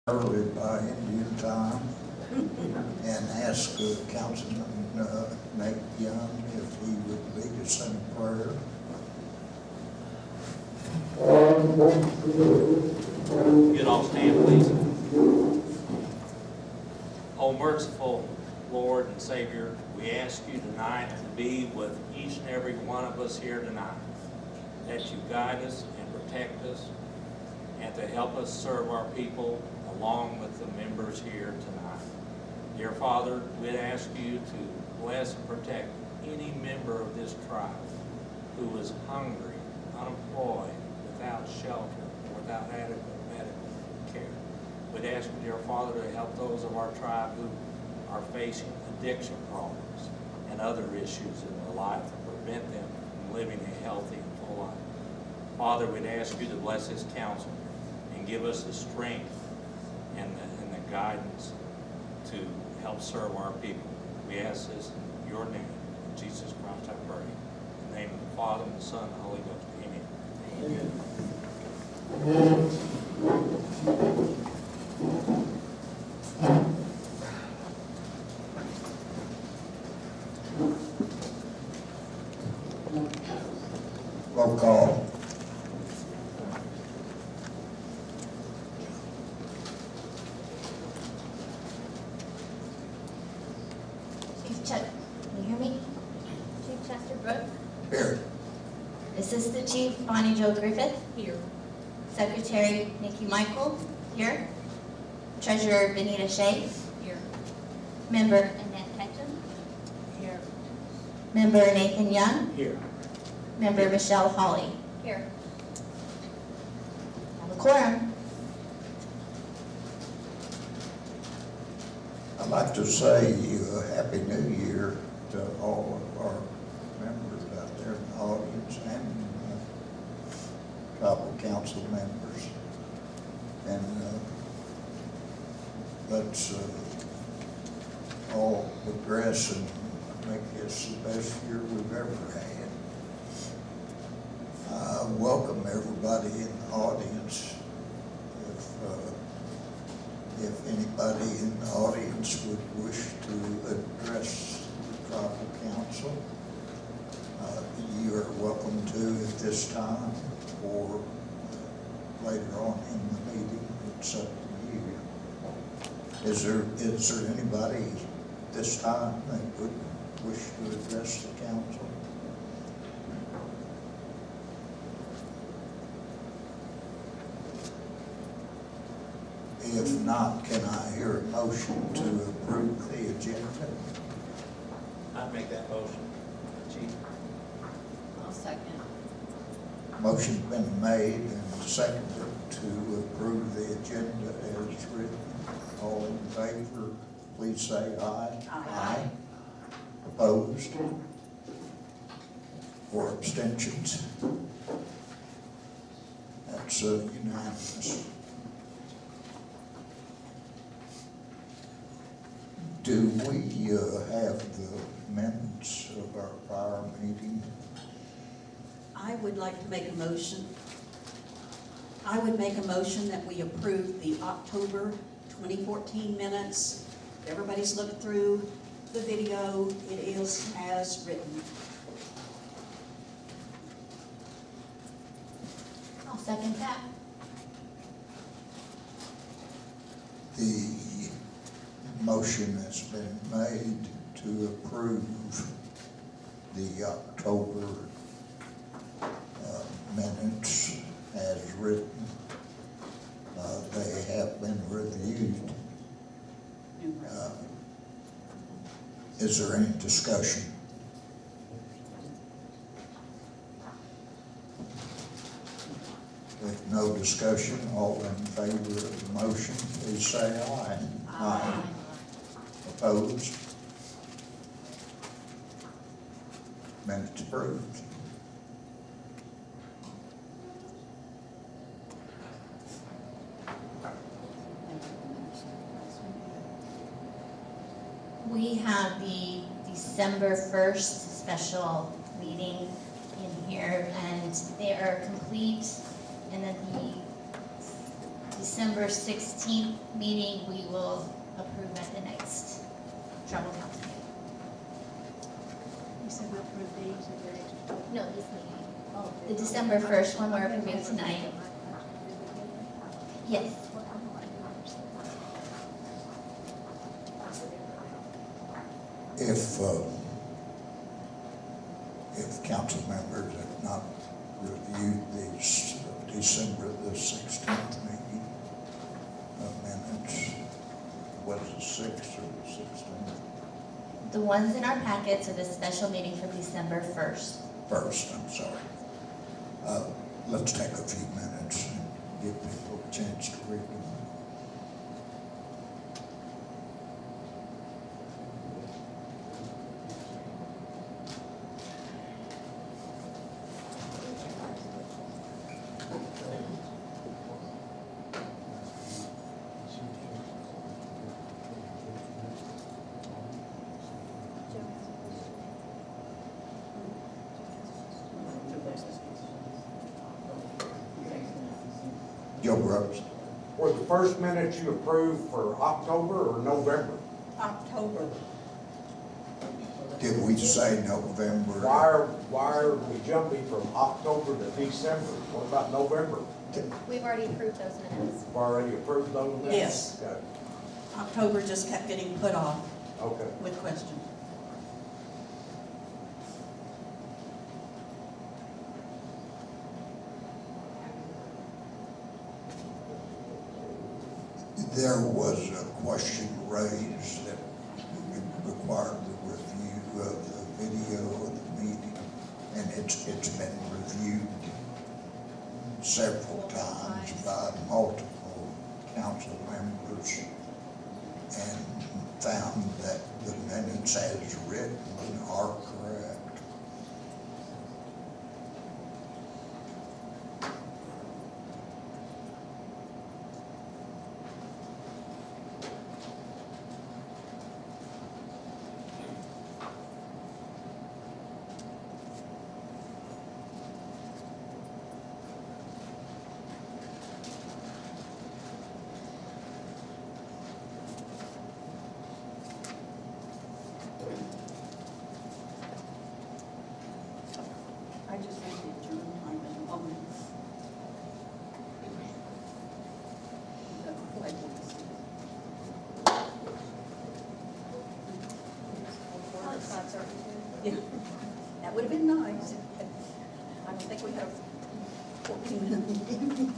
early by Indian time and ask Councilman Nate Young if he would lead us in prayer. Get all stand, please. Oh, merciful Lord and Savior, we ask you tonight to be with each and every one of us here tonight, that you guide us and protect us, and to help us serve our people along with the members here tonight. Dear Father, we'd ask you to bless and protect any member of this tribe who is hungry, unemployed, without shelter, without adequate medical care. We'd ask you, dear Father, to help those of our tribe who are facing addiction problems and other issues in their life and prevent them from living a healthy and full life. Father, we'd ask you to bless this council and give us the strength and the guidance to help serve our people. We ask this in your name, in Jesus Christ I pray. In the name of the Father, and the Son, and the Holy Ghost. Amen. Roll call. Chief Chuck, can you hear me? Chief Chester Brooks. Here. Assistant Chief Bonnie Jo Griffith. Here. Secretary Nikki Michael. Here. Treasurer Benita Shea. Here. Member Annette Ketchum. Here. Member Nathan Young. Here. Member Michelle Hawley. Here. Have a quorum. I'd like to say Happy New Year to all of our members out there in the audience and tribal council members. And let's all progress and make this the best year we've ever had. Welcome everybody in the audience. If anybody in the audience would wish to address the tribal council, you are welcome to at this time or later on in the meeting. It's up to you. Is there anybody this time that would wish to address the council? If not, can I hear a motion to approve the agenda? I'd make that motion, Chief. I'll second. Motion's been made and seconded to approve the agenda as written. All in favor, please say aye. Aye. Opposed? Or abstentions? That's unanimous. Do we have the minutes of our prior meeting? I would like to make a motion. I would make a motion that we approve the October 2014 minutes. Everybody's looked through the video. It is as written. I'll second that. The motion has been made to approve the October minutes as written. They have been reviewed. Is there any discussion? With no discussion, all in favor of the motion, please say aye. Aye. Opposed? Minutes approved. We have the December 1st special meeting in here, and they are complete, and then the December 16th meeting, we will approve at the next travel council meeting. You said we'll approve these at your next. No, this meeting. Oh, The December 1st one we're approving tonight. Yes. If council members have not reviewed these December the 16th meeting minutes, was it 6th or the 16th? The ones in our packets are the special meeting from December 1st. First, I'm sorry. Let's take a few minutes and give people a chance to read them. Joe Groves. Were the first minutes you approved for October or November? October. Did we say November? Why are we jumping from October to December? What about November? We've already approved those minutes. We've already approved those minutes? Yes. Okay. October just kept getting put off Okay. with questions. There was a question raised that required the review of the video of the meeting, and it's been reviewed several times by multiple council members and found that the minutes as written are correct. I just need the adjourn time in a moment. Yeah, that would have been nice. I don't think we have 14 minutes.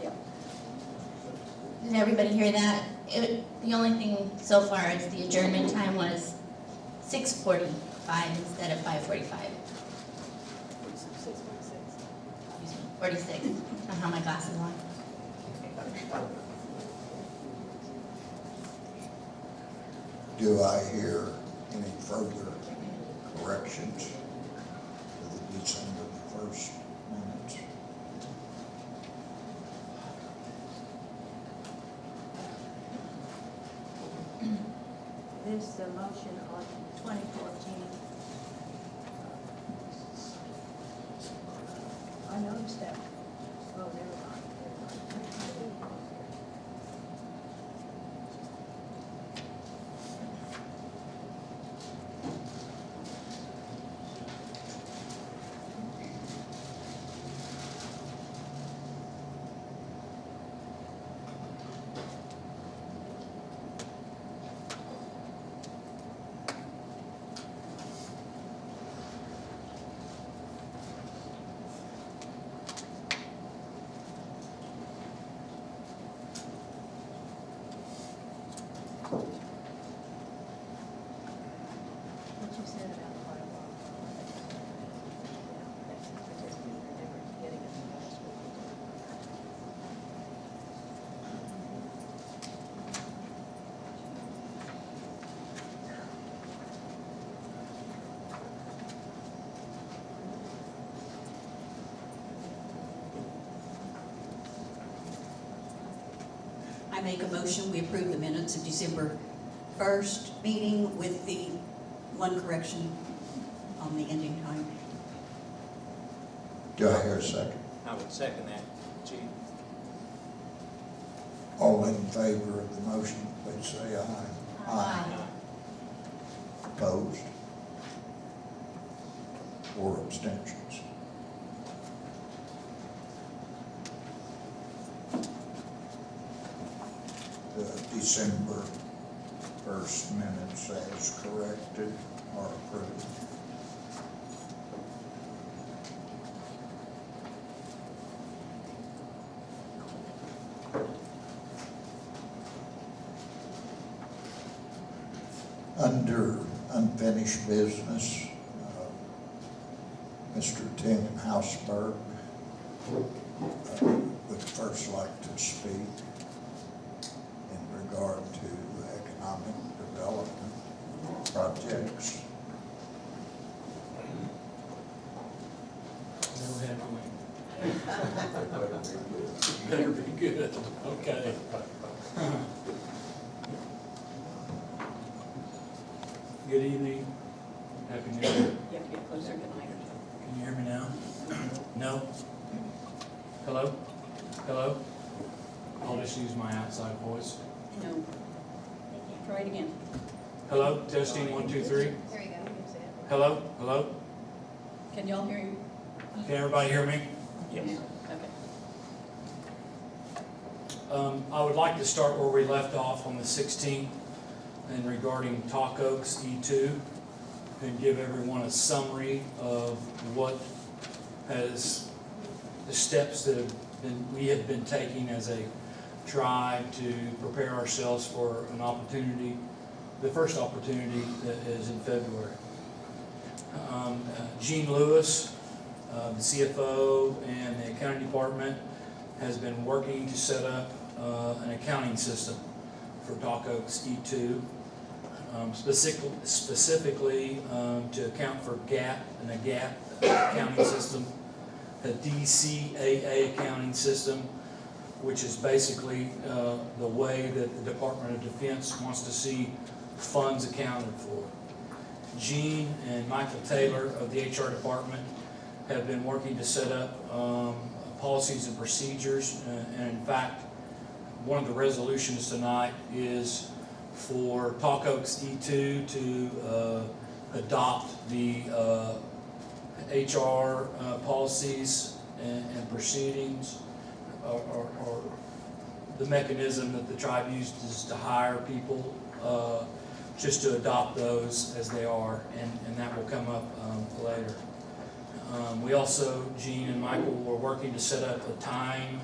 Yeah. Did everybody hear that? The only thing so far is the adjournment time was 6:45 instead of 5:45. 46. I don't have my glasses on. Do I hear any further corrections to the December the 1st minutes? This is the motion on 2014. I noticed that. Oh, never mind. make a motion, we approve the minutes of December 1st meeting with the one correction on the ending time. Do I hear a second? I would second that, Chief. All in favor of the motion, please say aye. Aye. Opposed? Or abstentions? The December 1st minutes as corrected are approved. Under unfinished business, Mr. Tim Hausberg would first like to speak in regard to economic development projects. No head wind. Better be good, okay. Good evening, happy New Year. You have to get closer to the microphone. Can you hear me now? No? Hello? Hello? I'll just use my outside voice. No. Try it again. Hello, testing, 1, 2, 3. There you go. Hello? Hello? Can y'all hear you? Can everybody hear me? Yes. Okay. I would like to start where we left off on the 16th and regarding Talk Oaks E2 and give everyone a summary of what has the steps that we have been taking as a tribe to prepare ourselves for an opportunity, the first opportunity that is in February. Gene Lewis, the CFO and the accounting department has been working to set up an accounting system for Talk Oaks E2, specifically to account for GAAP and a GAAP accounting system, a DCAA accounting system, which is basically the way that the Department of Defense wants to see funds accounted for. Gene and Michael Taylor of the HR department have been working to set up policies and procedures, and in fact, one of the resolutions tonight is for Talk Oaks E2 to adopt the HR policies and proceedings, or the mechanism that the tribe uses to hire people, just to adopt those as they are, and that will come up later. We also, Gene and Michael, were working to set up a time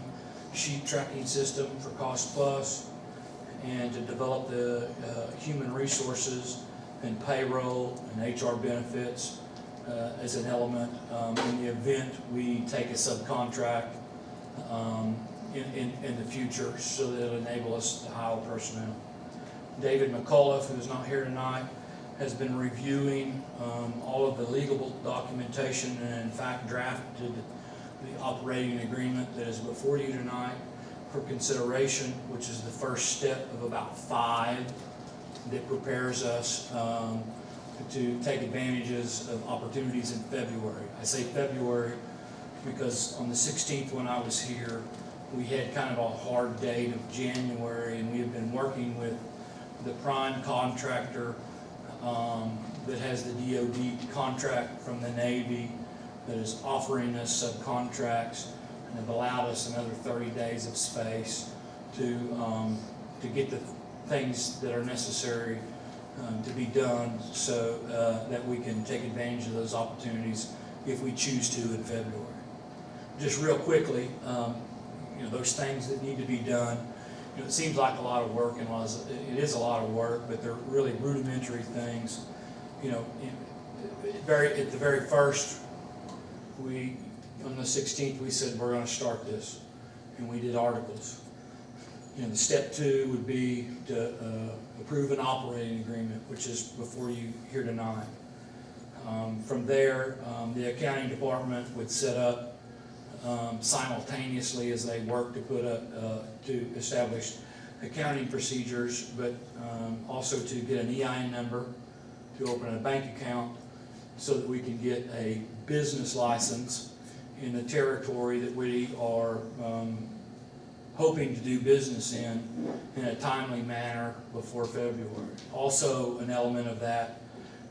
sheet tracking system for Cost Plus and to develop the human resources and payroll and HR benefits as an element in the event we take a subcontract in the future, so that it'll enable us to hire personnel. David McCullough, who is not here tonight, has been reviewing all of the legal documentation and in fact drafted the operating agreement that is before you tonight for consideration, which is the first step of about 5 that prepares us to take advantages of opportunities in February. I say February because on the 16th when I was here, we had kind of a hard date of January, and we have been working with the prime contractor that has the DoD contract from the Navy that is offering us subcontracts, and have allowed us another 30 days of space to get the things that are necessary to be done, so that we can take advantage of those opportunities if we choose to in February. Just real quickly, those things that need to be done. It seems like a lot of work, and it is a lot of work, but they're really rudimentary things. At the very first, on the 16th, we said we're going to start this, and we did articles. The step 2 would be to approve an operating agreement, which is before you here tonight. From there, the accounting department would set up simultaneously as they work to establish accounting procedures, but also to get an EIN number, to open a bank account, so that we can get a business license in the territory that we are hoping to do business in a timely manner before February. Also, an element of that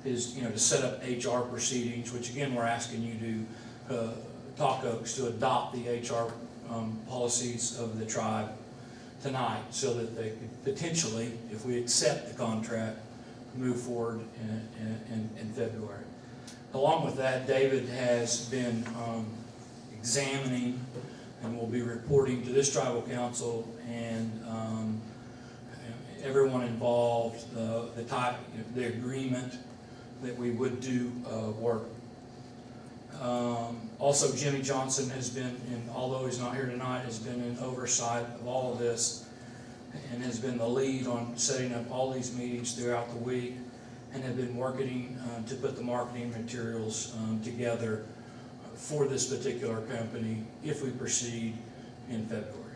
is, to set up HR proceedings, which again, we're asking you to, Talk Oaks, to adopt the HR policies of the tribe tonight, so that they could potentially, if we accept the contract, move forward in February. Along with that, David has been examining and will be reporting to this tribal council and everyone involved, the agreement that we would do work. Also, Jimmy Johnson has been, although he's not here tonight, has been in oversight of all of this and has been the lead on setting up all these meetings throughout the week, and have been working to put the marketing materials together for this particular company if we proceed in February.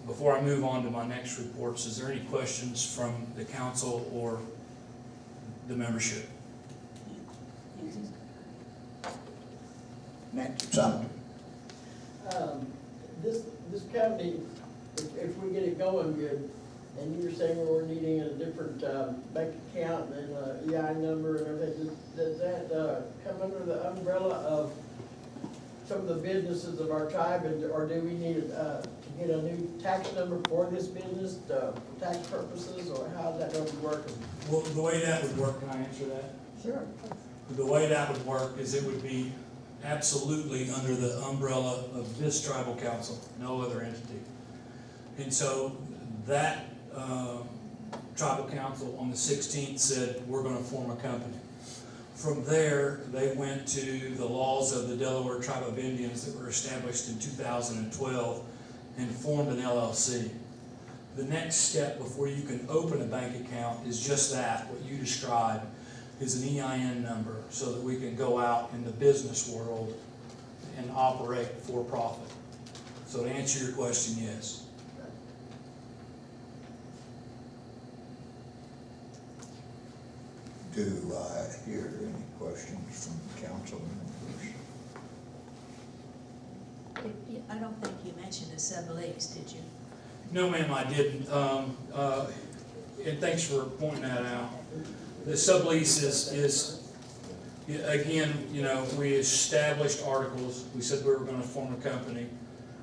Before I move on to my next reports, is there any questions from the council or the membership? Nancy Sumter. This company, if we get it going good, and you were saying we're needing a different bank account and EI number and everything, does that come under the umbrella of some of the businesses of our tribe, or do we need to get a new tax number for this business for tax purposes, or how's that going to work? Well, the way that would work, can I answer that? Sure. The way that would work is it would be absolutely under the umbrella of this tribal council, no other entity. And so that tribal council on the 16th said, we're going to form a company. From there, they went to the laws of the Delaware Tribe of Indians that were established in 2012 and formed an LLC. The next step before you can open a bank account is just that, what you described, is an EIN number, so that we can go out in the business world and operate for profit. So to answer your question, yes. Do I hear any questions from council members? I don't think you mentioned a sublease, did you? No, ma'am, I didn't. And thanks for pointing that out. The sublease is again, we established articles. We said we were going to form a company.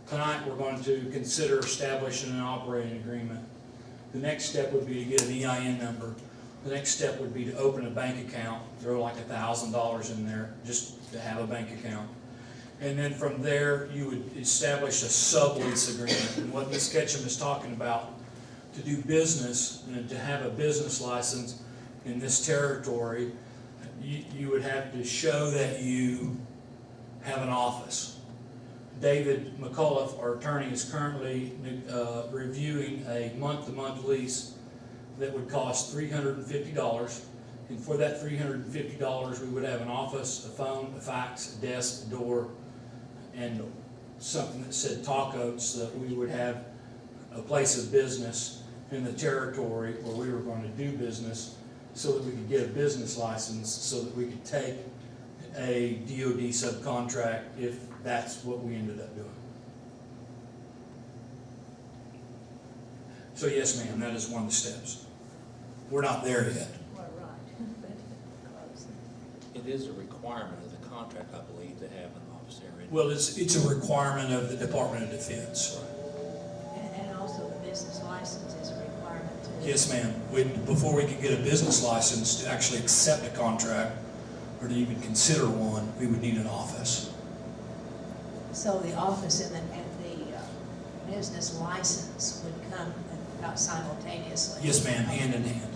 Tonight, we're going to consider establishing an operating agreement. The next step would be to get an EIN number. The next step would be to open a bank account, throw like $1,000 in there just to have a bank account. And then from there, you would establish a sublease agreement. And what Ms. Ketchum is talking about, to do business and to have a business license in this territory, you would have to show that you have an office. David McCullough, our attorney, is currently reviewing a month-to-month lease that would cost $350. And for that $350, we would have an office, a phone, a fax, a desk, a door, and something that said Talk Oaks, so that we would have a place of business in the territory where we were going to do business, so that we could get a business license, so that we could take a DOD subcontract if that's what we ended up doing. So yes, ma'am, that is one of the steps. We're not there yet. Well, right, but close. It is a requirement of the contract, I believe, to have an office area. Well, it's a requirement of the Department of Defense. And also the business license is a requirement too. Yes, ma'am. Before we could get a business license to actually accept a contract or to even consider one, we would need an office. So the office and the business license would come about simultaneously? Yes, ma'am, hand in hand.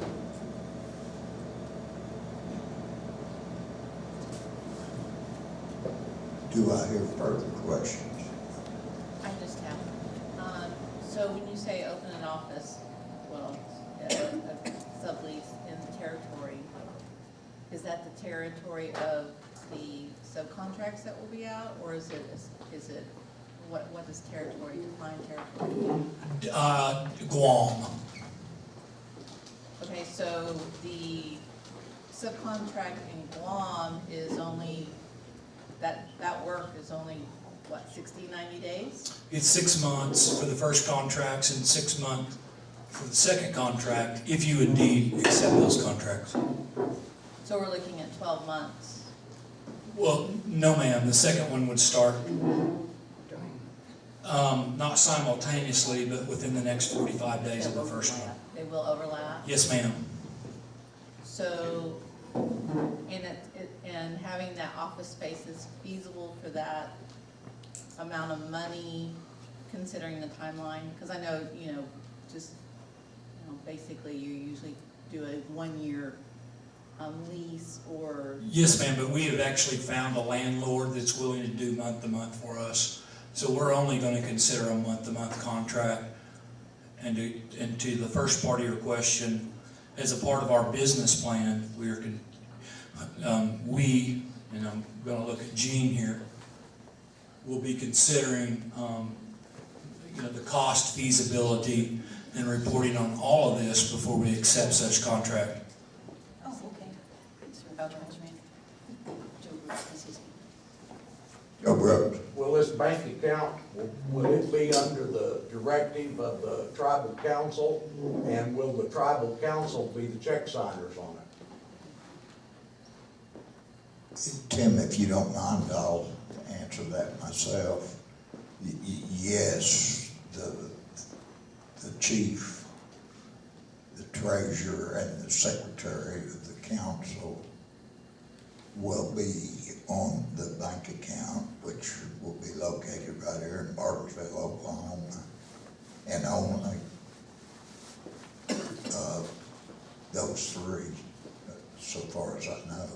Do I hear further questions? I just have, so when you say open an office, well, a sublease in the territory, is that the territory of the subcontracts that will be out, or is it, what does territory, define territory? Guam. Okay, so the subcontract in Guam is only, that work is only, what, 60, 90 days? It's 6 months for the first contracts and 6 months for the second contract, if you indeed accept those contracts. So we're looking at 12 months. Well, no ma'am, the second one would start, not simultaneously, but within the next 45 days of the first one. They will overlap. Yes, ma'am. So, and having that office space is feasible for that amount of money, considering the timeline? Because I know, just, basically you usually do a 1-year lease or. Yes, ma'am, but we have actually found a landlord that's willing to do month to month for us. So we're only going to consider a month to month contract. And to the first part of your question, as a part of our business plan, and I'm going to look at Gene here, we'll be considering, the cost feasibility and reporting on all of this before we accept such contract. Oh, okay. Joe Brooks. Will this bank account, will it be under the directive of the tribal council? And will the tribal council be the check signers on it? Tim, if you don't mind, I'll answer that myself. Yes, the chief, the treasurer, and the secretary of the council will be on the bank account, which will be located right here in Bartlesville, Oklahoma, and only those three, so far as I know.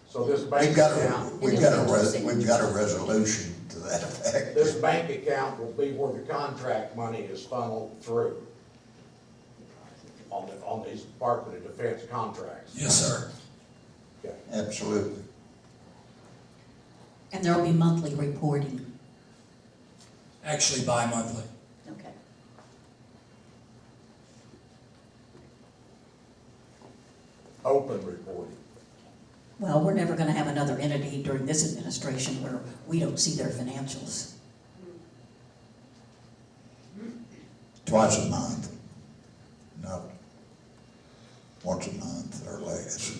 So this bank We've got account, a resolution to that effect. this bank account will be where the contract money is funneled through on these Department of Defense contracts. Yes, sir. Okay. Absolutely. And there'll be monthly reporting. Actually bi-monthly. Okay. Open reporting. Well, we're never gonna have another entity during this administration where we don't see their financials. Twice a month, not once a month or less.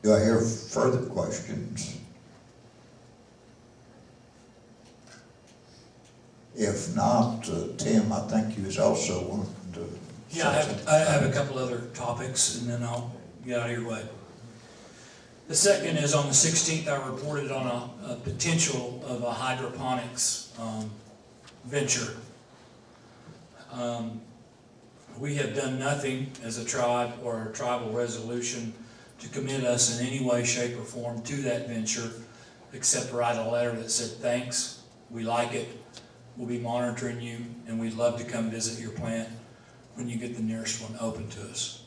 Do I hear further questions? If not, Tim, I think you was also wanting to. Yeah, I have a couple other topics, and then I'll get out of your way. The second is on the 16th, I reported on a potential of a hydroponics venture. We have done nothing as a tribe or a tribal resolution to commit us in any way, shape, or form to that venture, except write a letter that said, thanks, we like it, we'll be monitoring you, and we'd love to come visit your plant when you get the nearest one open to us.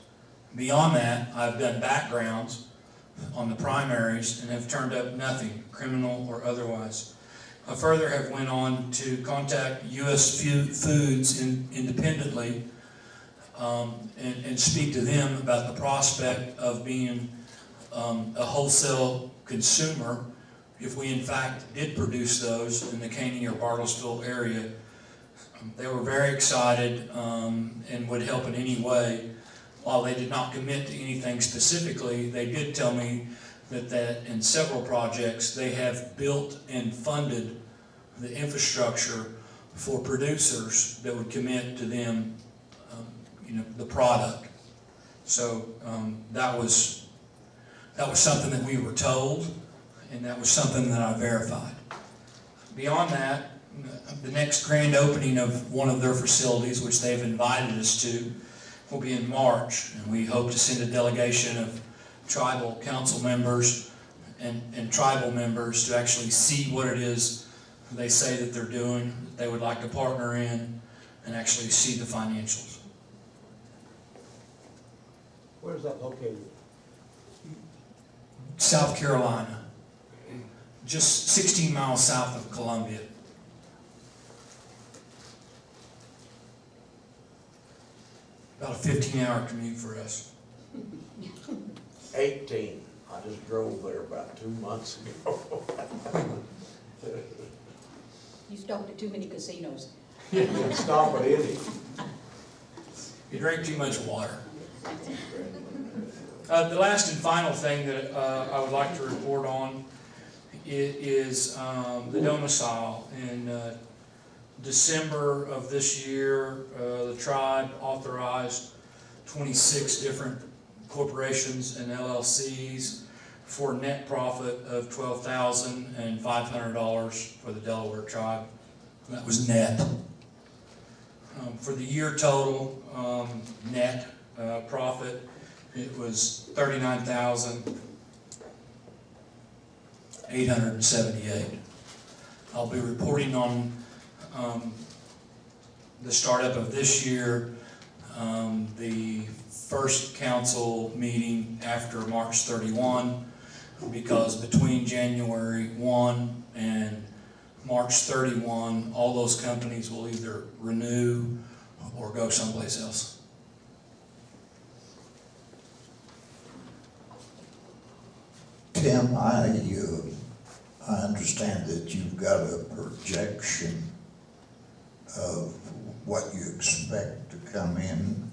Beyond that, I've done backgrounds on the primaries and have turned up nothing, criminal or otherwise. I further have went on to contact U.S. Foods independently and speak to them about the prospect of being a wholesale consumer if we in fact did produce those in the Caney or Bartlesville area. They were very excited and would help in any way. While they did not commit to anything specifically, they did tell me that in several projects they have built and funded the infrastructure for producers that would commit to them, the product. So that was something that we were told, and that was something that I verified. Beyond that, the next grand opening of one of their facilities, which they've invited us to, will be in March, and we hope to send a delegation of tribal council members and tribal members to actually see what it is they say that they're doing, that they would like to partner in, and actually see the financials. Where's that located? South Carolina. just 16 miles south of Columbia. About a 15-hour commute for us. 18. I just drove there about 2 months ago. You stopped at too many casinos. Didn't stop at any. You drink too much water. The last and final thing that I would like to report on is the domicile. In December of this year, the tribe authorized 26 different corporations and LLCs for a net profit of $12,500 for the Delaware tribe. That was net. For the year total, net profit, it was $39,878. I'll be reporting on the startup of this year, the first council meeting after March 31, because between January 1 and March 31, all those companies will either renew or go someplace else. Tim, I understand that you've got a projection of what you expect to come in.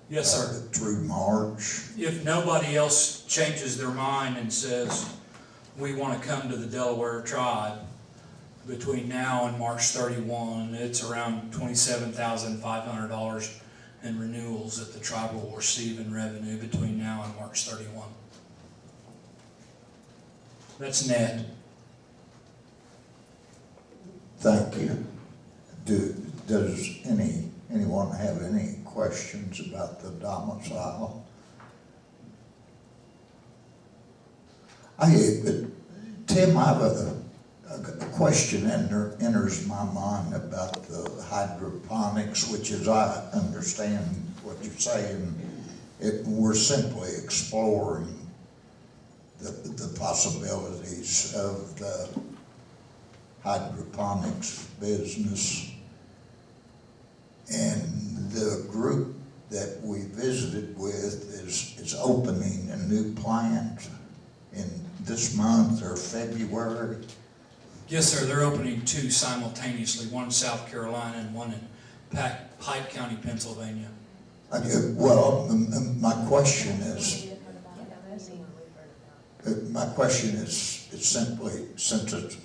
Yes, sir. Through March. If nobody else changes their mind and says, we want to come to the Delaware tribe, between now and March 31, it's around $27,500 in renewals that the tribe will receive in revenue between now and March 31. That's net. Thank you. Does anyone have any questions about the domicile? Tim, I have a question enters my mind about the hydroponics, which, as I understand what you're saying, we're simply exploring the possibilities of the hydroponics business. And the group that we visited with is opening a new plant in this month or February. Yes, sir. They're opening two simultaneously, one in South Carolina and one in Pike County, Pennsylvania. Well, my question is simply, since it's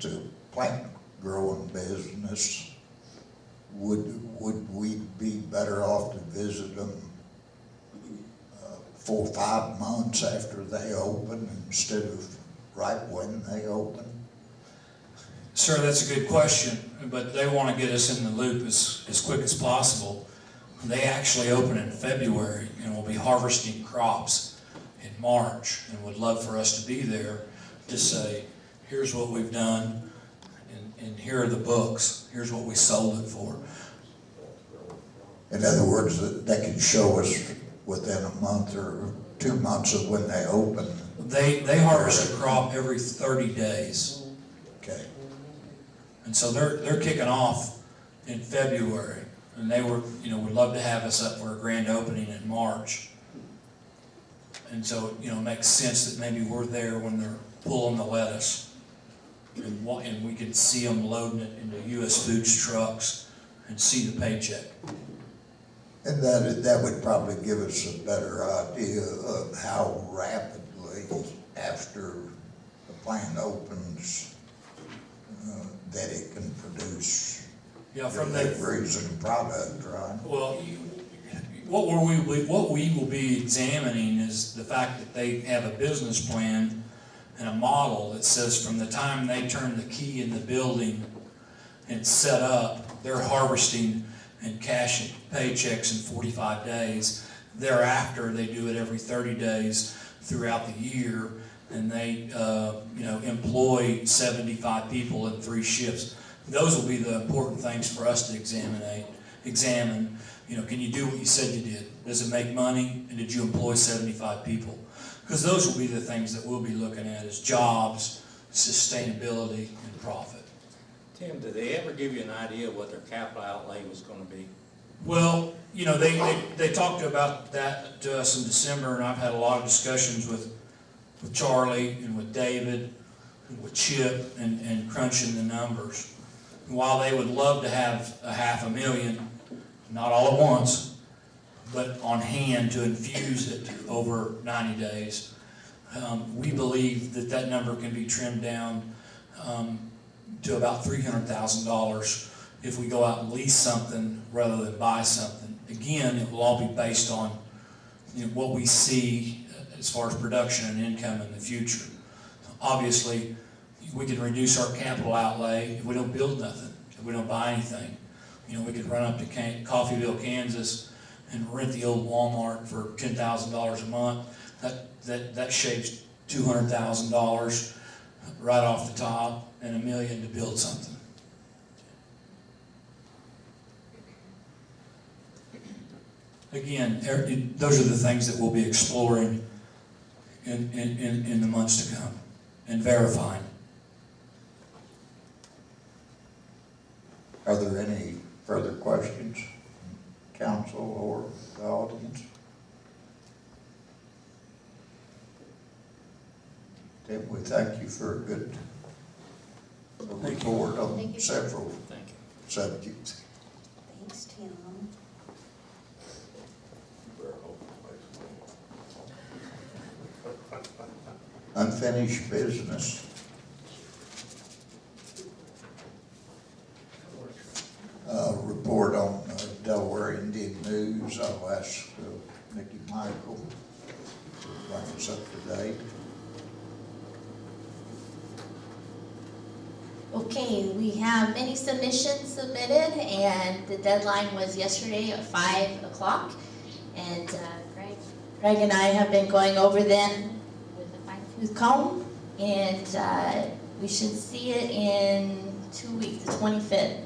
a plant growing business, would we be better off to visit them 4 or 5 months after they open instead of right when they open? Sir, that's a good question, but they want to get us in the loop as quick as possible. They actually open in February and will be harvesting crops in March, and would love for us to be there to say, here's what we've done, and here are the books, here's what we sold it for. In other words, they can show us within a month or 2 months of when they open. They harvest a crop every 30 days. Okay. And so they're kicking off in February, and they would love to have us up for a grand opening in March. And so, it makes sense that maybe we're there when they're pulling the lettuce, and we can see them loading it into U.S. Foods trucks and see the paycheck. And that would probably give us a better idea of how rapidly after the plant opens that it can produce deliveries and product, right? Well, what we will be examining is the fact that they have a business plan and a model that says from the time they turn the key in the building and set up, they're harvesting and cashing paychecks in 45 days. Thereafter, they do it every 30 days throughout the year, and they employ 75 people in 3 shifts. Those will be the important things for us to examine. Can you do what you said you did? Does it make money? And did you employ 75 people? Because those will be the things that we'll be looking at as jobs, sustainability, and profit. Tim, did they ever give you an idea what their capital outlay was gonna be? Well, you know, they talked about that to us in December, and I've had a lot of discussions with Charlie and with David and with Chip and crunching the numbers. And while they would love to have $500,000, not all at once, but on hand to infuse it over 90 days, we believe that that number can be trimmed down to about $300,000 if we go out and lease something rather than buy something. Again, it will all be based on, you know, what we see as far as production and income in the future. Obviously, we can reduce our capital outlay if we don't build nothing, if we don't buy anything. You know, we could run up to Coffeyville, Kansas, and rent the old Walmart for $10,000 a month. That shaves $200,000 right off the top, and $1 million to build something. Again, those are the things that we'll be exploring in the months to come and verifying. Are there any further questions, council or the audience? Tim, we thank you for a good report on Thank you. several Thank you. subjects. Thanks, Tim. Unfinished business. Report on Delaware Indian News. I'll ask Nikki Michael to bring us up to date. Okay, we have many submissions submitted, and the deadline was yesterday at 5 o'clock. And Greg and I have been going over them with a fine-tooth comb, and we should see it in 2 weeks, the 25th,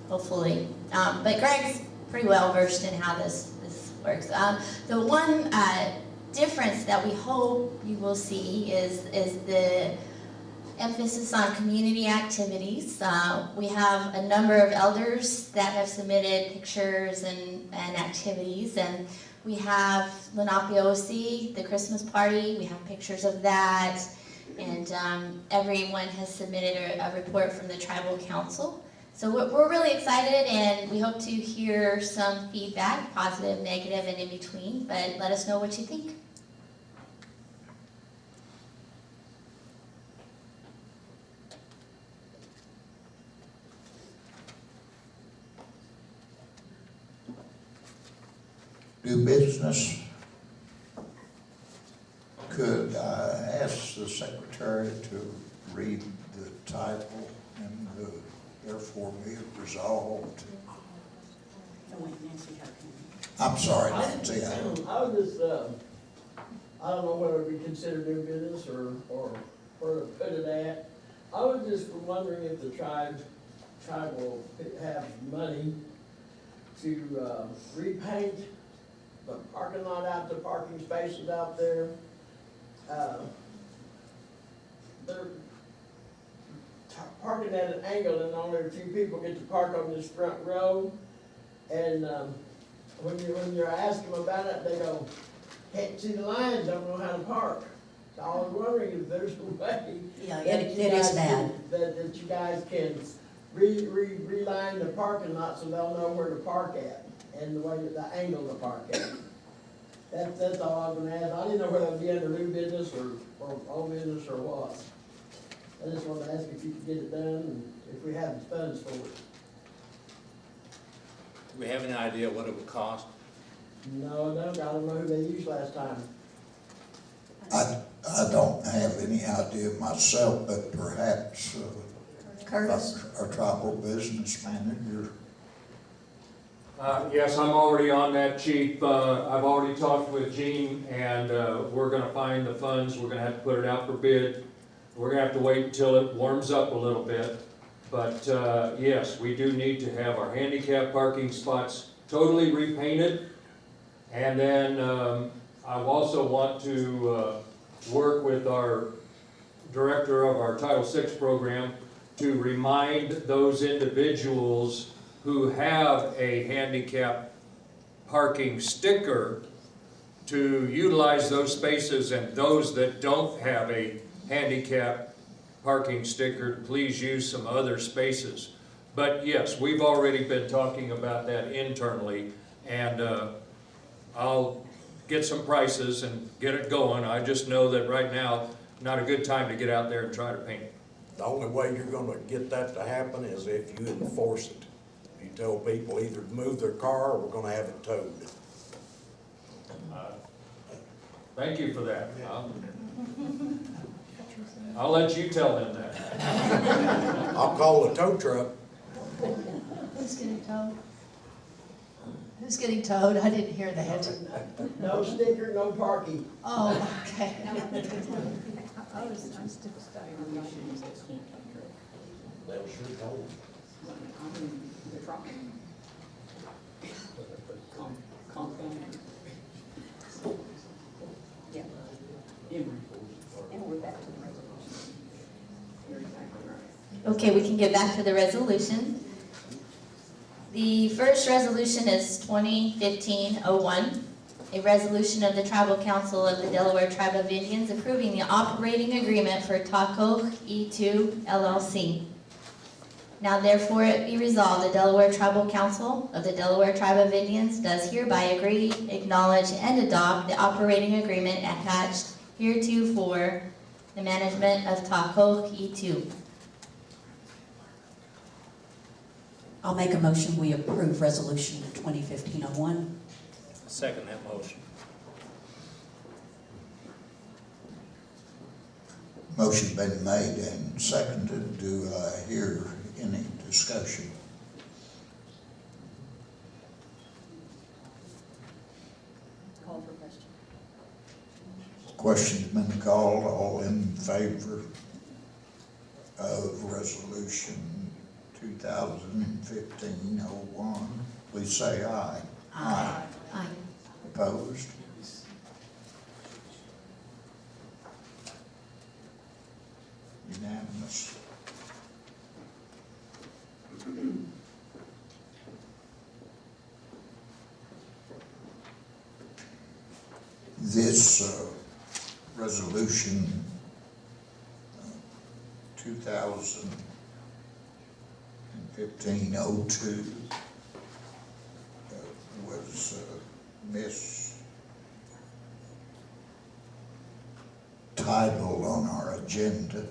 hopefully. But Greg's pretty well versed in how this works. The one difference that we hope you will see is the emphasis on community activities. We have a number of elders that have submitted pictures and activities, and we have Lenape OC, the Christmas party, we have pictures of that, and everyone has submitted a report from the tribal council. So we're really excited, and we hope to hear some feedback, positive, negative, and in between, but let us know what you think. New business. Could I ask the secretary to read the title and therefore be it resolved? I'm sorry, Nancy. I was just, I don't know whether it would be considered new business or where to put it at. I was just wondering if the tribe will have money to repaint the parking lot out, the parking spaces out there. They're parking at an angle, and only a few people get to park on this front row. And when you're asking them about it, they go, can't see the lines, don't know how to park. So I was wondering if there's a way. Yeah, that it you is guys bad. can- That you guys can reline the parking lot so they'll know where to park at, and the way, the angle to park at. That's all I was gonna ask. I didn't know whether it would be under new business or old business or what. I just wanted to ask if you could get it done, and if we have the funds for it. Do we have any idea what it would cost? No, I don't know who they used last time. I don't have any idea myself, but perhaps Curtis? our tribal business manager. Yes, I'm already on that, Chief. I've already talked with Gene, and we're gonna find the funds. We're gonna have to put it out for bid. We're gonna have to wait until it warms up a little bit. But yes, we do need to have our handicap parking spots totally repainted. And then I also want to work with our director of our Title VI program to remind those individuals who have a handicap parking sticker to utilize those spaces, and those that don't have a handicap parking sticker, please use some other spaces. But yes, we've already been talking about that internally, and I'll get some prices and get it going. I just know that right now, not a good time to get out there and try to paint it. The only way you're gonna get that to happen is if you enforce it. If you tell people either to move their car or we're gonna have it towed. Thank you for that. I'll let you tell them that. I'll call the tow truck. Who's getting towed? Who's getting towed? I didn't hear that. No sticker, no parking. Oh, okay. I'm still stuck on that. They'll sure tow. Yeah. And we're back to the resolution. You're exactly right. Okay, we can get back to the resolution. The first resolution is 2015-01, a resolution of the Tribal Council of the Delaware Tribe of Indians approving the operating agreement for Taco E2 LLC. Now therefore it be resolved, the Delaware Tribal Council of the Delaware Tribe of Indians does hereby agree, acknowledge, and adopt the operating agreement attached hereto for the management of Taco E2. I'll make a motion, we approve resolution 2015-01. Second that motion. Motion been made and seconded. Do I hear any discussion? Call for question. Question's been called. All in favor of resolution 2015-01, please say aye. Aye. Aye. Opposed? Unanimous. This resolution 2015-02 was mistitled on our agenda.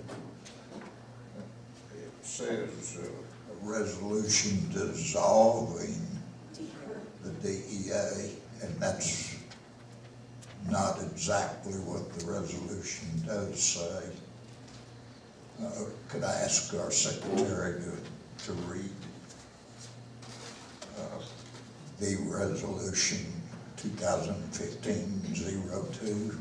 It says a resolution dissolving the DEA, and that's not exactly what the resolution does say. Could I ask our secretary to read the resolution 2015-02?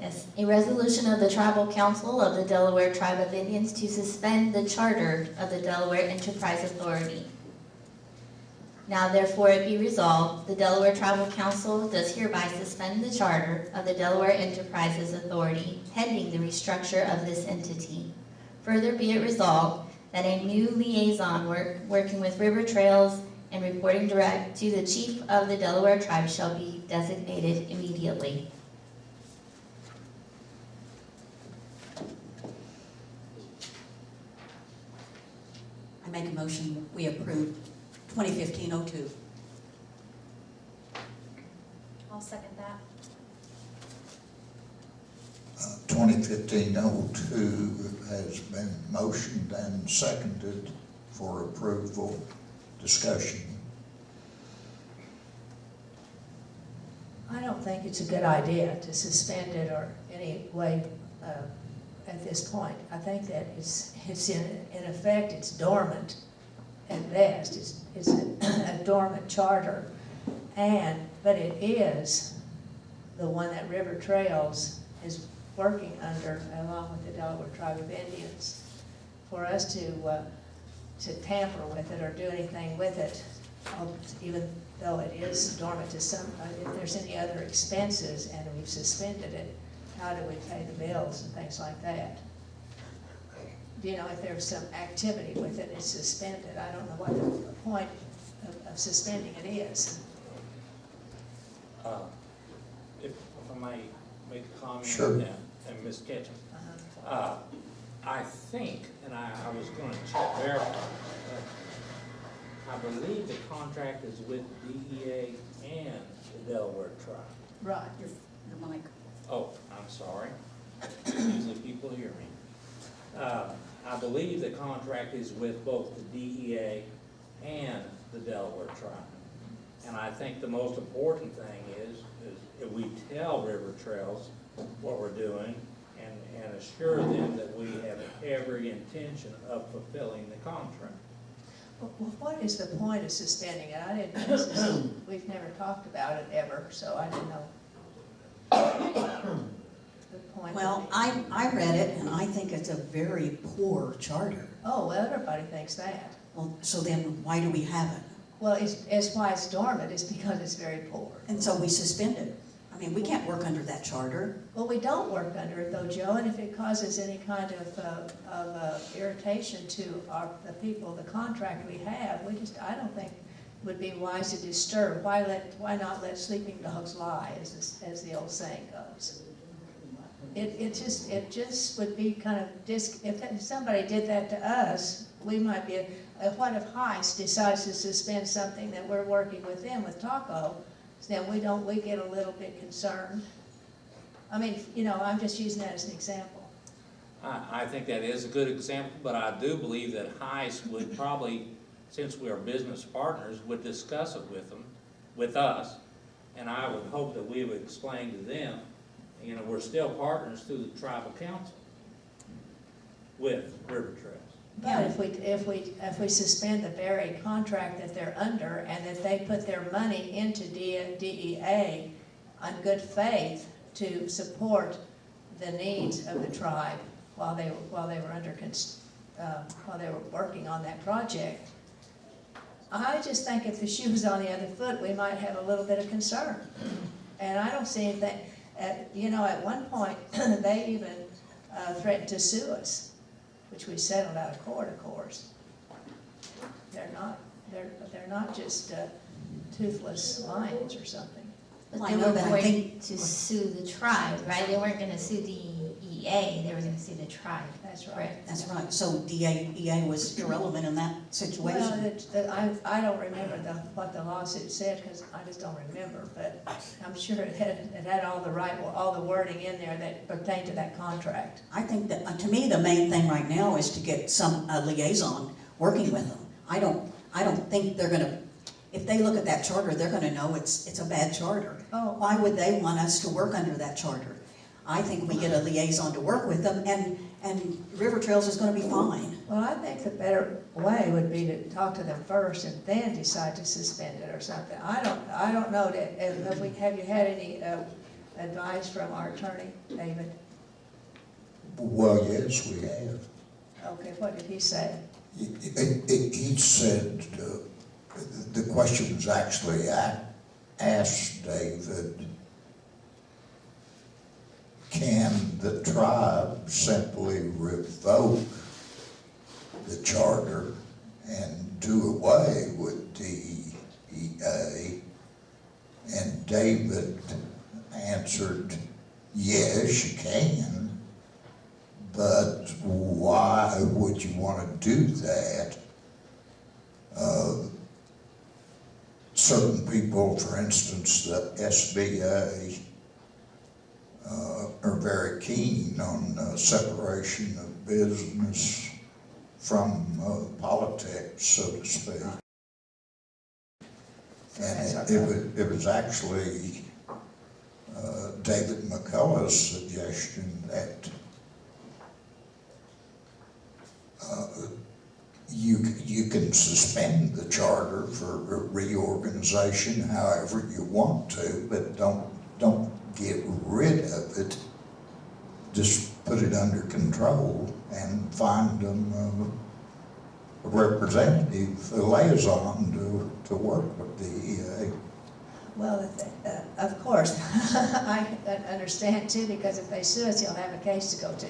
Yes, a resolution of the Tribal Council of the Delaware Tribe of Indians to suspend the charter of the Delaware Enterprise Authority. Now therefore it be resolved, the Delaware Tribal Council does hereby suspend the charter of the Delaware Enterprises Authority pending the restructure of this entity. Further be it resolved that a new liaison working with River Trails and reporting direct to the Chief of the Delaware Tribe shall be designated immediately. I make a motion, we approve 2015-02. I'll second that. 2015-02 has been motioned and seconded for approval. Discussion. I don't think it's a good idea to suspend it or any way at this point. I think that it's in effect, it's dormant at best. It's a dormant charter, but it is the one that River Trails is working under along with the Delaware Tribe of Indians. For us to tamper with it or do anything with it, even though it is dormant to some, if there's any other expenses and we've suspended it, how do we pay the bills and things like that. You know, if there's some activity with it, it's suspended. I don't know what the point of suspending it is. If I may make a comment Sure. on that, and Ms. Ketchum. I think, and I was going to check verify, but I believe the contract is with DEA and the Delaware Tribe. Right. Your mic. Oh, I'm sorry. Usually people hear me. I believe the contract is with both the DEA and the Delaware Tribe. And I think the most important thing is if we tell River Trails what we're doing and assure them that we have every intention of fulfilling the contract. Well, what is the point of suspending it? I didn't know. We've never talked about it ever, so I didn't know. The point. Well, I read it, and I think it's a very poor charter. Oh, well, everybody thinks that. Well, so then why do we have it? Well, it's why it's dormant, is because it's very poor. And so we suspend it. I mean, we can't work under that charter. Well, we don't work under it though, Joe, and if it causes any kind of irritation to the people, the contract we have, I don't think it would be wise to disturb. Why not let sleeping dogs lie, as the old saying goes? It just would be kind of, if somebody did that to us, we might be, what if Heist decides to suspend something that we're working with them, with Taco, then we get a little bit concerned. I mean, you know, I'm just using that as an example. I think that is a good example, but I do believe that Heist would probably, since we are business partners, would discuss it with us. And I would hope that we would explain to them, you know, we're still partners through the tribal council with River Trails. But if we suspend the very contract that they're under and that they put their money into DEA on good faith to support the needs of the tribe while they were working on that project, I just think if the shoe was on the other foot, we might have a little bit of concern. And I don't see anything. You know, at one point they even threatened to sue us, which we settled out of court, of course. They're not just toothless lions or something. But Well, they I know were that I going think- to sue the tribe, right? They weren't gonna sue DEA, they were gonna sue the tribe. That's right. Correct. That's right. So DEA was irrelevant in that situation. Well, I don't remember what the lawsuit said, because I just don't remember, but I'm sure it had all the wording in there that pertained to that contract. I think that, to me, the main thing right now is to get a liaison working with them. I don't think they're gonna, if they look at that charter, they're gonna know it's a bad charter. Oh. Why would they want us to work under that charter? I think we get a liaison to work with them, and River Trails is gonna be fine. Well, I think the better way would be to talk to them first and then decide to suspend it or something. I don't know that, have you had any advice from our attorney, David? Well, yes, we have. Okay, what did he say? He said, the question was actually asked David, can the tribe simply revoke the charter and do away with DEA? And David answered, yes, you can, but why would you want to do that? Certain people, for instance, the SBA, are very keen on separation of business from politics, so to speak. And it was actually David McCullough's suggestion that you can suspend the charter for reorganization however you want to, but don't get rid of it. Just put it under control and find them a representative, a liaison to work with the DEA. Well, of course, I understand too, because if they sue us, he'll have a case to go to.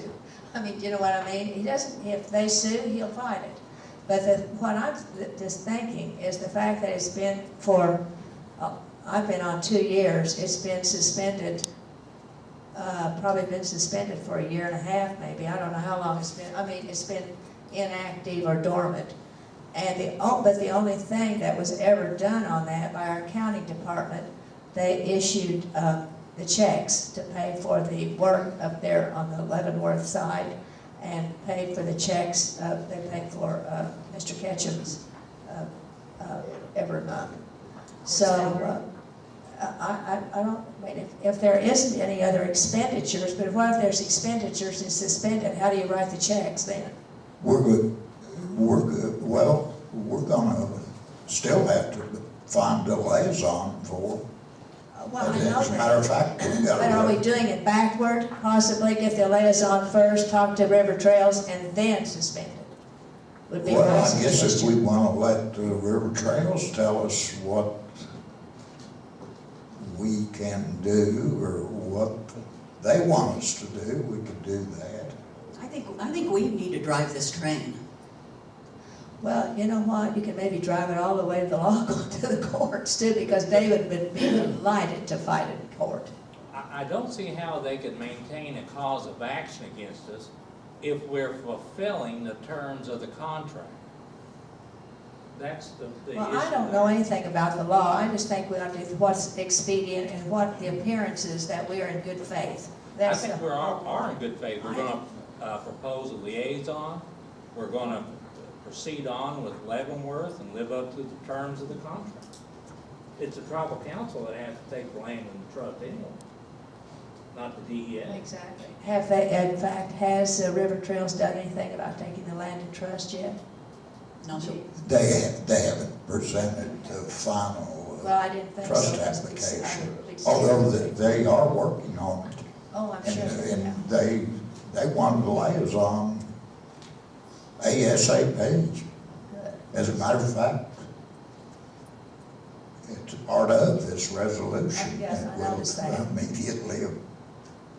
I mean, you know what I mean? He doesn't, if they sue, he'll fight it. But what I'm just thinking is the fact that it's been for, I've been on 2 years, it's been suspended, probably been suspended for 1.5 years maybe. I don't know how long it's been. I mean, it's been inactive or dormant. And but the only thing that was ever done on that by our accounting department, they issued the checks to pay for the work up there on the Leavenworth side, and paid for the checks, they paid for Mr. Ketchum's every month. So I don't, I mean, if there isn't any other expenditures, but what if there's expenditures and suspended, how do you write the checks then? We're good. We're good. Well, we're gonna still have to find a liaison for. Well, I As know a matter of fact, we but are we gotta, doing it backward? Possibly get the liaison first, talk to River Trails, and then suspend it? Would be my well, I guess if we suggestion. wanna let the River Trails tell us what we can do, or what they want us to do, we could do that. I think we need to drive this train. Well, you know what, you can maybe drive it all the way to the law, to the courts too, because David would be delighted to fight it in court. I don't see how they could maintain a cause of action against us if we're fulfilling the terms of the contract. That's the issue. Well, I don't know anything about the law, I just think we ought to do what's expedient and what the appearance is that we are in good faith. I That's think the we whole are in point. good faith. We're gonna propose a liaison. We're gonna proceed on with Leavenworth and live up to the terms of the contract. It's the tribal council that has to take the land and the trust anyway, not the DEA. Exactly. Have they, in fact, has River Trails done anything about taking the land in trust yet? No, They haven't presented the final Well, I didn't think so. trust It's application, big- although they are working on it. Oh, I'm sure. they And have. they wanted a liaison ASAP. Good. As a matter of fact, it's part of this resolution. Yes, I We'll noticed that. immediately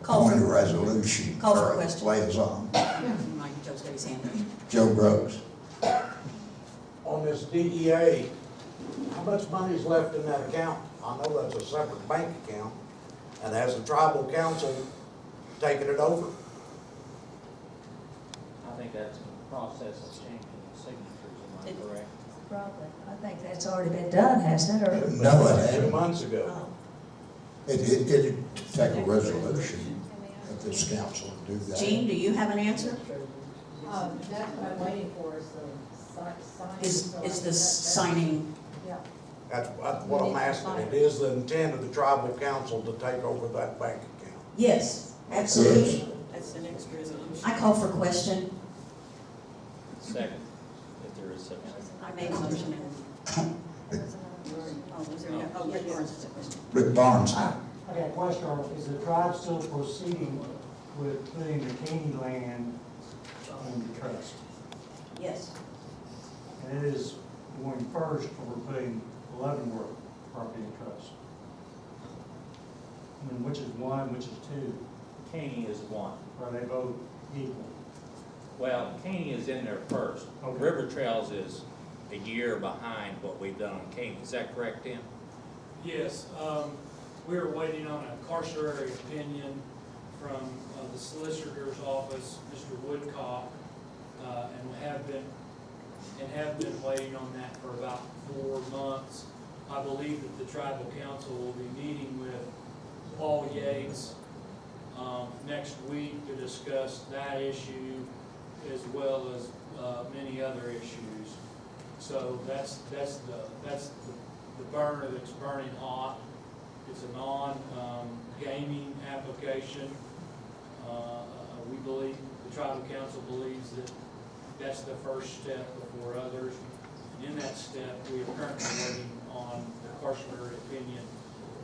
Call appoint a for- resolution call for for a question. liaison. Mike Joe's got his hand up. Joe Gross. On this DEA, how much money's left in that account? I know that's a separate bank account, and has the tribal council taken it over? I think that's in the process of changing the signatures, am I correct? Probably. I think that's already been done, hasn't it, or? No, it 2 hasn't. months ago. Oh. It'd take a resolution of this council to do that. Gene, do you have an answer? That's what I'm waiting for, is the sign. Is this signing? Yeah. That's what I'm asking. It is the intent of the tribal council to take over that bank account. Yes, absolutely. That's the next resolution. I call for question. Second, if there is such a. I made a motion. Oh, was there, oh, Rick Barnes has a question. Rick Barnes. I got a question, is the tribe still proceeding with putting the Caney land on the trust? Yes. And it is going first for putting Leavenworth property in trust. I mean, which is one, which is two, Caney is one. are they both equal? Well, Caney is in there first. Okay. River Trails is a year behind what we've done on Caney. Is that correct, Tim? Yes, we are waiting on a carcerary opinion from the solicitor's office, Mr. Woodcock, and have been waiting on that for about 4 months. I believe that the tribal council will be meeting with Paul Yates next week to discuss that issue as well as many other issues. So that's the burner that's burning hot. It's a non-gaming application. We believe, the tribal council believes that that's the first step before others. And in that step, we are currently waiting on the carcerary opinion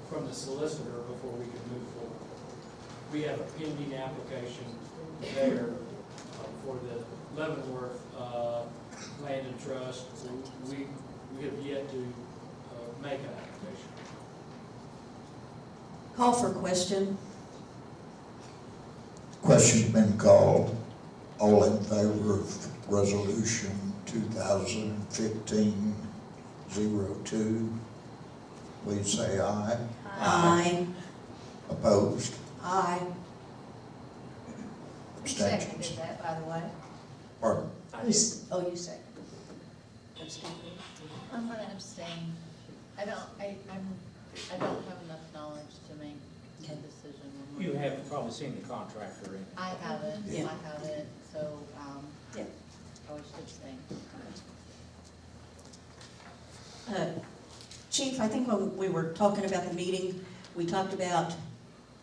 from the solicitor before we can move forward. We have a pending application there for the Leavenworth Land and Trust. We have yet to make an application. Call for question. Question's been called. All in favor of resolution 2015-02, please say aye. Aye. Opposed? Aye. Who Abstentions? seconded that, by the way? Pardon? I Oh, you seconded. I'm gonna abstain. I don't have enough knowledge to make a decision. one way You or have another. probably seen the contractor in. I haven't, Yeah. I haven't, so, Yeah. I should abstain. Chief, I think when we were talking about the meeting, we talked about,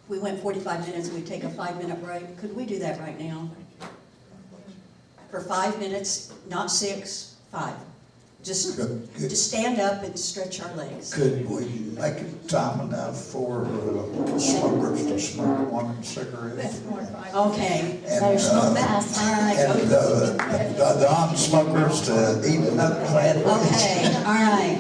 we went 45 minutes, we'd take a 5-minute break. Could we do that right now? For 5 minutes, not 6, 5. Just stand up and stretch our legs. Could we make it time enough for smokers to smoke one cigarette? That's more fun. Okay. And, Better smoke fast. All right. And the non-smokers to eat another sandwich? Okay, all right.